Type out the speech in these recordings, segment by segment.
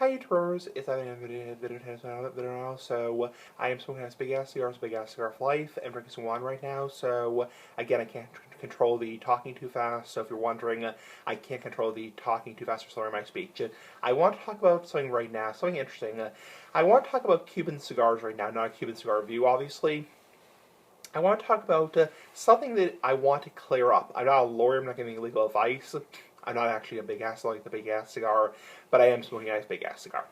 Hi YouTubers, it's I video. So I am smoking nice big ass cigars, big ass cigar for life, and drinking some wine right now. So again, I can't control the talking too fast. So if you're wondering, I can't control the talking too fast or slowing my speech. I want to talk about something right now, something interesting. I want to talk about Cuban cigars right now, not a Cuban cigar review, obviously. I want to talk about something that I want to clear up. I'm not a lawyer, I'm not giving legal advice. I'm not actually a big ass like the big ass cigar, but I am smoking a nice big ass cigar.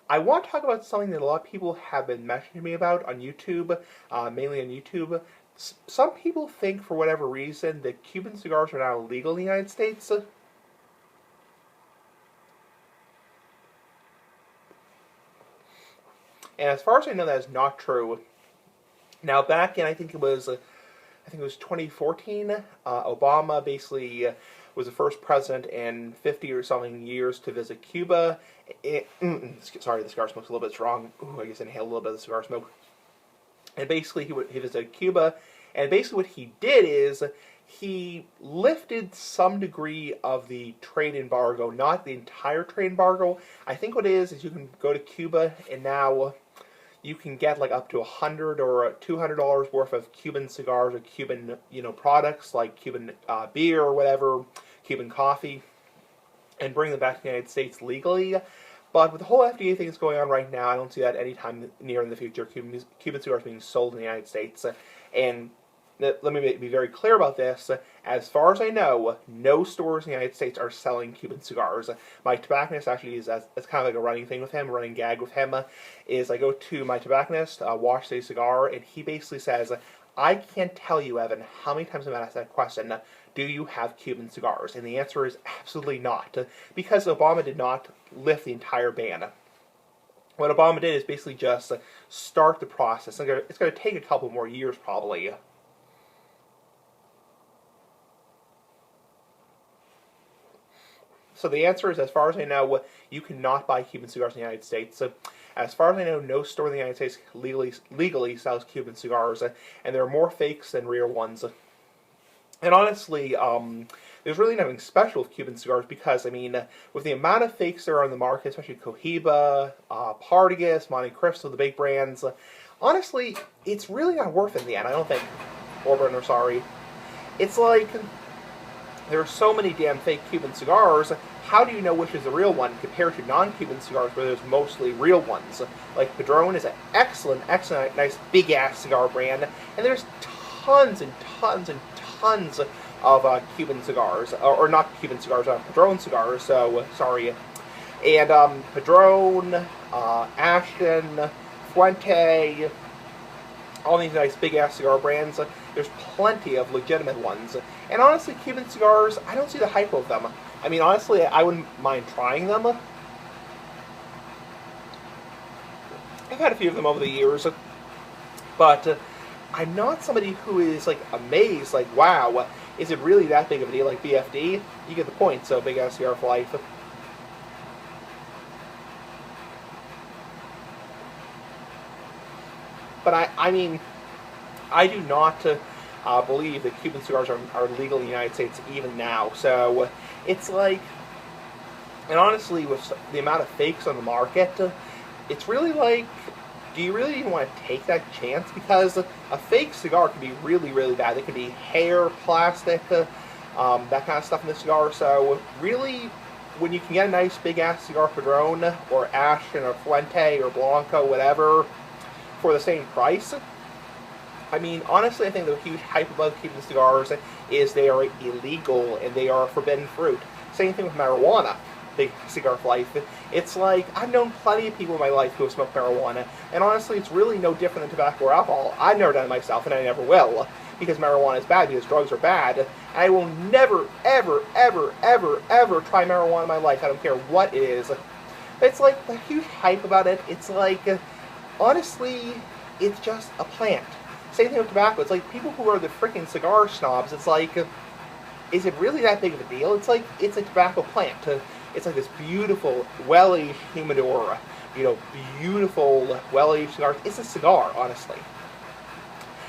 I want to talk about something that a lot of people have been messaging me about on YouTube, mainly on YouTube. Some people think, for whatever reason, that Cuban cigars are now illegal in the United States. And as far as I know, that is not true. Now, back in, I think it was 2014, Obama basically was the first president in 50 or something years to visit Cuba. Sorry, the cigar smoke's a little bit strong. Ooh, I guess I inhaled a little bit of the cigar smoke. And basically, he visited Cuba, and basically what he did is he lifted some degree of the trade embargo, not the entire trade embargo. I think what it is you can go to Cuba, and now you can get like up to $100 or $200 worth of Cuban cigars or Cuban, products like Cuban beer or whatever, Cuban coffee, and bring them back to the United States legally. But with the whole FDA thing that's going on right now, I don't see that anytime near in the future, Cuban cigars being sold in the United States. And let me be very clear about this. As far as I know, no stores in the United States are selling Cuban cigars. My tobacconist actually is, it's kind of like a running thing with him, a running gag with him, is I go to my tobacconist, wash the cigar, and he basically says, I can't tell you, Evan, how many times I've asked that question, do you have Cuban cigars? And the answer is absolutely not, because Obama did not lift the entire ban. What Obama did is basically just start the process. It's going to take a couple more years, probably. So the answer is, as far as I know, you cannot buy Cuban cigars in the United States. As far as I know, no store in the United States legally sells Cuban cigars, and there are more fakes than real ones. And honestly, there's really nothing special with Cuban cigars because, with the amount of fakes there are on the market, especially Cohiba, Partagas, Monte Cristo, the big brands, honestly, it's really not worth it in the end, I don't think. Orban, sorry. It's like, there are so many damn fake Cuban cigars. How do you know which is the real one compared to non-Cuban cigars where there's mostly real ones? Like Padron is an excellent, nice big-ass cigar brand, and there's tons and tons and tons of Cuban cigars, or not Cuban cigars, Padron cigars, so, sorry. And Padron, Ashton, Fuente, all these nice big-ass cigar brands, there's plenty of legitimate ones. And honestly, Cuban cigars, I don't see the hype of them. Honestly, I wouldn't mind trying them. I've had a few of them over the years, but I'm not somebody who is, amazed, wow, is it really that big of a deal like BFD? You get the point, so big-ass cigar for life. But I do not believe that Cuban cigars are legal in the United States even now. So it's like, and honestly, with the amount of fakes on the market, it's really like, do you really even want to take that chance? Because a fake cigar can be really, really bad. It can be hair, plastic, that kind of stuff in the cigar. So really, when you can get a nice big-ass cigar Padron, or Ashton, or Fuente, or Blanco, whatever, for the same price, honestly, I think the huge hype about Cuban cigars is they are illegal and they are forbidden fruit. Same thing with marijuana, big cigar for life. It's like, I've known plenty of people in my life who have smoked marijuana, and honestly, it's really no different than tobacco or alcohol. I've never done it myself, and I never will, because marijuana is bad, because drugs are bad, and I will never, ever, ever, ever, ever try marijuana in my life. I don't care what it is. It's like, the huge hype about it, it's like, honestly, it's just a plant. Same thing with tobacco. It's like people who are the freaking cigar snobs. It's like, is it really that big of a deal? It's like, it's a tobacco plant. It's like this beautiful, well-aged humidor, beautiful, well-aged cigars. It's a cigar, honestly.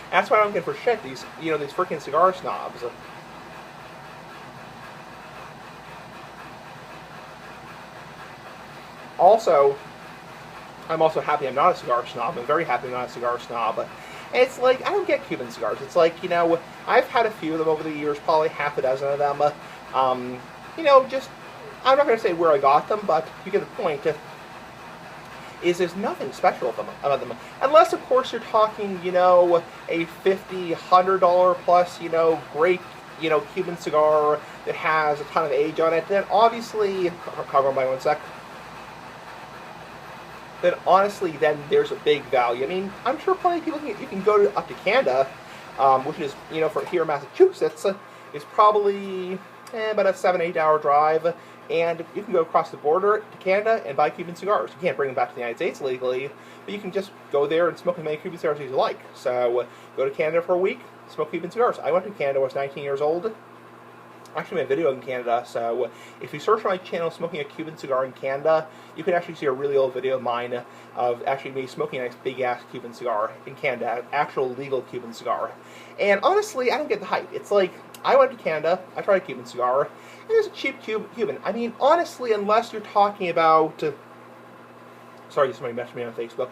That's why I don't get for shit, these freaking cigar snobs. Also, I'm also happy I'm not a cigar snob. I'm very happy I'm not a cigar snob. And it's like, I don't get Cuban cigars. It's like, I've had a few of them over the years, probably half a dozen of them. Just, I'm not going to say where I got them, but you get the point. There's nothing special about them. Unless, of course, you're talking, a $50, $100 plus, great, Cuban cigar that has a ton of age on it. Then obviously, cover on by 1 sec. Then honestly, then there's a big value. I mean, I'm sure plenty of people you can go up to Canada, which is, for here in Massachusetts, is probably about a 7-8 hour drive. And you can go across the border to Canada and buy Cuban cigars. You can't bring them back to the United States legally, but you can just go there and smoke as many Cuban cigars as you like. So go to Canada for a week, smoke Cuban cigars. I went to Canada when I was 19 years old. I actually made a video in Canada, so if you search for my channel, Smoking a Cuban Cigar in Canada, you can actually see a really old video of mine of actually me smoking a nice big-ass Cuban cigar in Canada, an actual legal Cuban cigar. And honestly, I don't get the hype. It's like, I went to Canada, I tried a Cuban cigar, and it's a cheap Cuban. I mean, honestly, unless you're talking about... sorry, somebody messaged me on Facebook.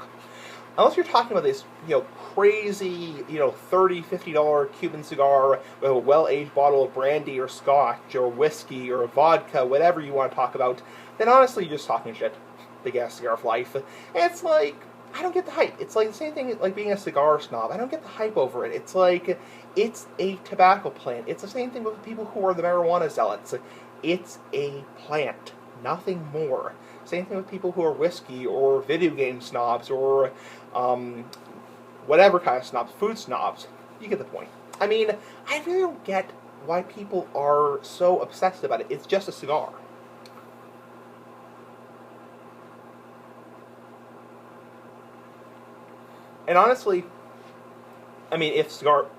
Unless you're talking about this, crazy, $30, $50 Cuban cigar with a well-aged bottle of brandy or scotch or whiskey or vodka, whatever you want to talk about, then honestly, you're just talking shit. Big-ass cigar of life. And it's like, I don't get the hype. It's like the same thing like being a cigar snob. I don't get the hype over it. It's like, it's a tobacco plant. It's the same thing with people who are the marijuana zealots. It's a plant. Nothing more. Same thing with people who are whiskey or video game snobs or whatever kind of snobs, food snobs. You get the point. I mean, I really don't get why people are so obsessed about it. It's just a cigar. And honestly, I mean,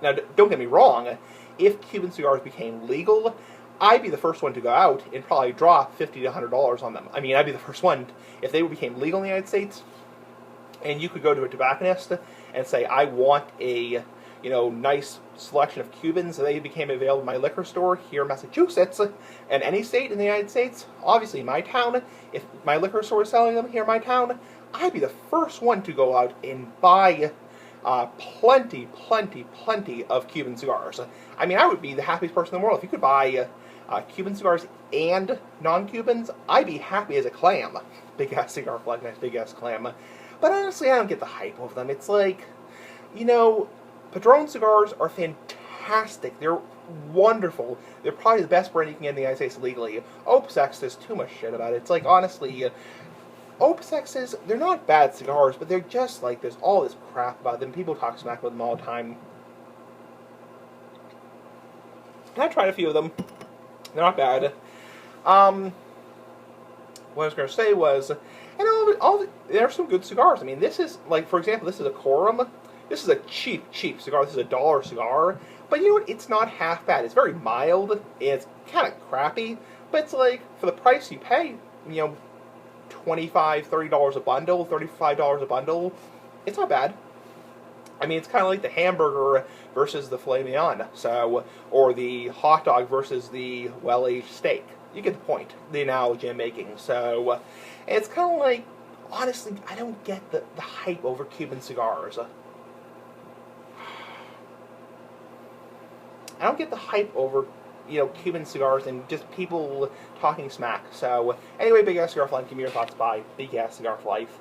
now don't get me wrong, if Cuban cigars became legal, I'd be the first one to go out and probably drop $50 to $100 on them. I mean, I'd be the first one, if they became legal in the United States, and you could go to a tobacconist and say, I want a, nice selection of Cubans, and they became available in my liquor store here in Massachusetts, and any state in the United States, obviously my town, if my liquor store is selling them here in my town, I'd be the first one to go out and buy plenty of Cuban cigars. I mean, I would be the happiest person in the world. If you could buy Cuban cigars and non-Cubans, I'd be happy as a clam. Big-ass cigar flag, nice big-ass clam. But honestly, I don't get the hype of them. It's like, Padron cigars are fantastic. They're wonderful. They're probably the best brand you can get in the United States legally. Opus X, there's too much shit about it. It's like, honestly, Opus X's, they're not bad cigars, but they're just like, there's all this crap about them. People talk smack about them all the time. And I tried a few of them. They're not bad. What I was going to say was, and there are some good cigars. I mean, this is, like, for example, this is a Corum. This is a cheap cigar. This is a $1 cigar. But you know what? It's not half bad. It's very mild. It's kind of crappy. But it's like, for the price you pay, $25, $30 a bundle, $35 a bundle, it's not bad. I mean, it's kind of like the hamburger versus the filet mignon, or the hot dog versus the well-aged steak. You get the point, the analogy I'm making. So, it's kind of like, honestly, I don't get the hype over Cuban cigars. I don't get the hype over, Cuban cigars and just people talking smack. So, anyway, Big Ass Cigar for Life, give me your thoughts. Bye. Big Ass Cigar for Life.